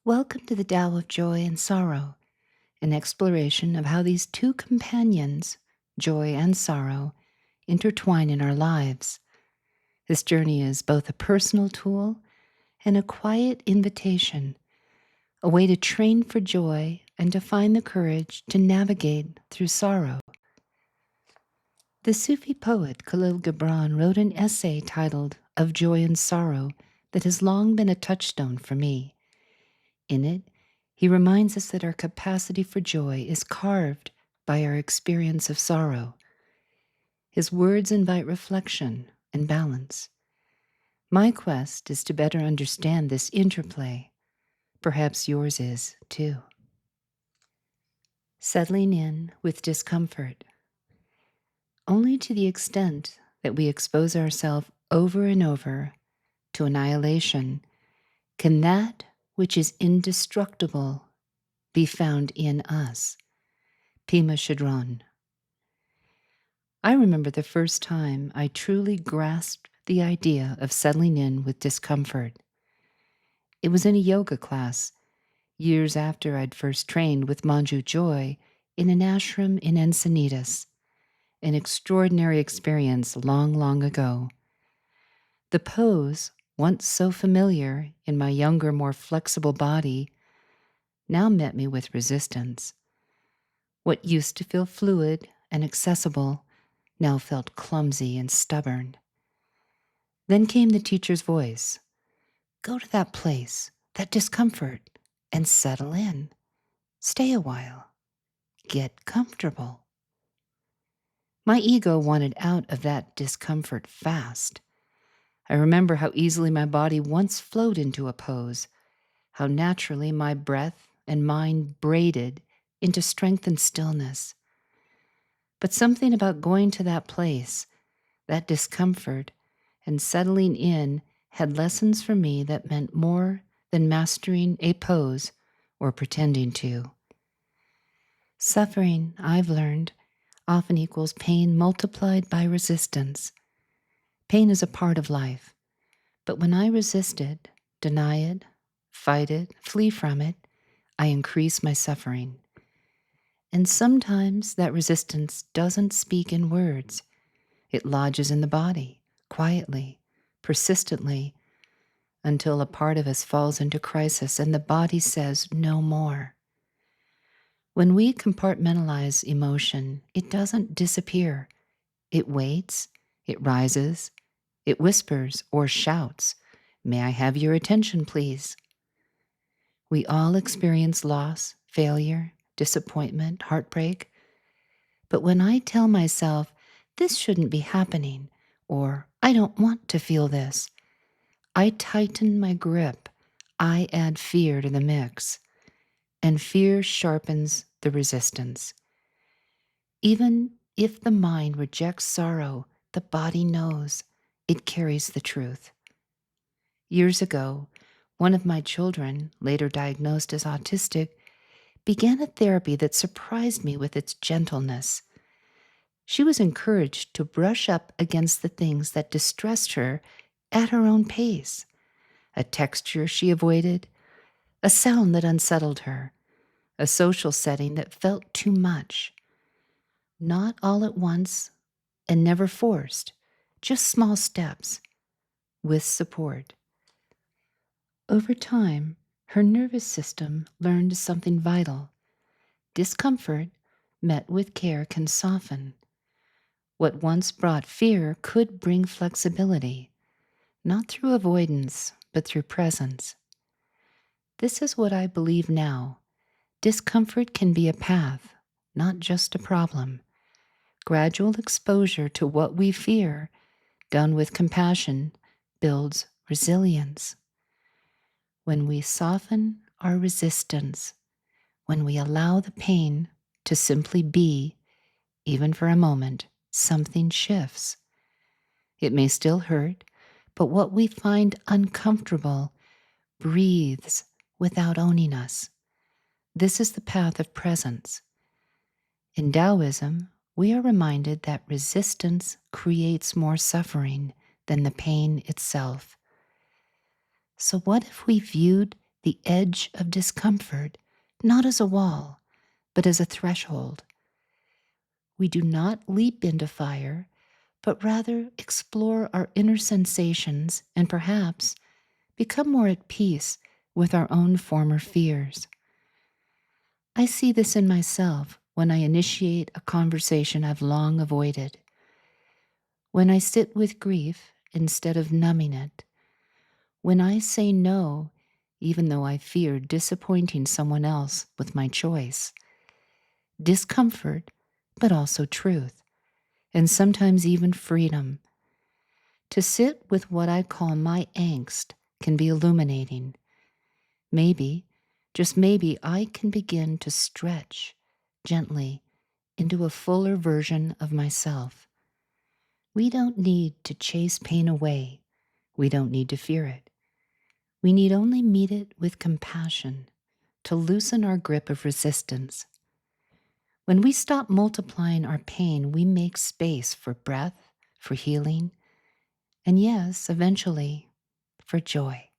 Welcome to the Tao of Joy and Sorrow, an exploration of how these two companions, joy and sorrow, intertwine in our lives. This journey is both a personal tool and a quiet invitation, a way to train for joy and to find the courage to navigate through sorrow. The Sufi poet Khalil Gibran wrote an essay titled Of Joy and Sorrow that has long been a touchstone for me. In it, he reminds us that our capacity for joy is carved by our experience of sorrow. His words invite reflection and balance. My quest is to better understand this interplay. Perhaps yours is, too. Settling in with discomfort. Only to the extent that we expose ourselves over and over to annihilation can that which is indestructible be found in us. Pema Chodron. I remember the first time I truly grasped the idea of settling in with discomfort. It was in a yoga class, years after I'd first trained with Manju Joy in an ashram in Encinitas, an extraordinary experience long, long ago. The pose, once so familiar in my younger, more flexible body, now met me with resistance. What used to feel fluid and accessible now felt clumsy and stubborn. Then came the teacher's voice. Go to that place, that discomfort, and settle in. Stay a while. Get comfortable. My ego wanted out of that discomfort fast. I remember how easily my body once flowed into a pose, how naturally my breath and mind braided into strength and stillness. But something about going to that place, that discomfort, and settling in had lessons for me that meant more than mastering a pose or pretending to. Suffering, I've learned, often equals pain multiplied by resistance. Pain is a part of life, but when I resist it, deny it, fight it, flee from it, I increase my suffering. And sometimes that resistance doesn't speak in words. It lodges in the body, quietly, persistently, until a part of us falls into crisis and the body says no more. When we compartmentalize emotion, it doesn't disappear. It waits, it rises, it whispers or shouts, "May I have your attention, please?" We all experience loss, failure, disappointment, heartbreak. But when I tell myself, this shouldn't be happening, or I don't want to feel this, I tighten my grip. I add fear to the mix, and fear sharpens the resistance. Even if the mind rejects sorrow, the body knows it carries the truth. Years ago, one of my children, later diagnosed as autistic, began a therapy that surprised me with its gentleness. She was encouraged to brush up against the things that distressed her at her own pace. A texture she avoided, a sound that unsettled her, a social setting that felt too much. Not all at once and never forced, just small steps with support. Over time, her nervous system learned something vital. Discomfort, met with care, can soften. What once brought fear could bring flexibility, not through avoidance, but through presence. This is what I believe now. Discomfort can be a path, not just a problem. Gradual exposure to what we fear, done with compassion, builds resilience. When we soften our resistance, when we allow the pain to simply be, even for a moment, something shifts. It may still hurt, but what we find uncomfortable breathes without owning us. This is the path of presence. In Taoism, we are reminded that resistance creates more suffering than the pain itself. So what if we viewed the edge of discomfort, not as a wall, but as a threshold. We do not leap into fire, but rather explore our inner sensations and perhaps become more at peace with our own former fears. I see this in myself when I initiate a conversation I've long avoided. When I sit with grief instead of numbing it. When I say no, even though I fear disappointing someone else with my choice. Discomfort, but also truth, and sometimes even freedom. To sit with what I call my angst can be illuminating. Maybe, just maybe, I can begin to stretch gently into a fuller version of myself. We don't need to chase pain away. We don't need to fear it. We need only meet it with compassion to loosen our grip of resistance. When we stop multiplying our pain, we make space for breath, for healing, and yes, eventually, for joy.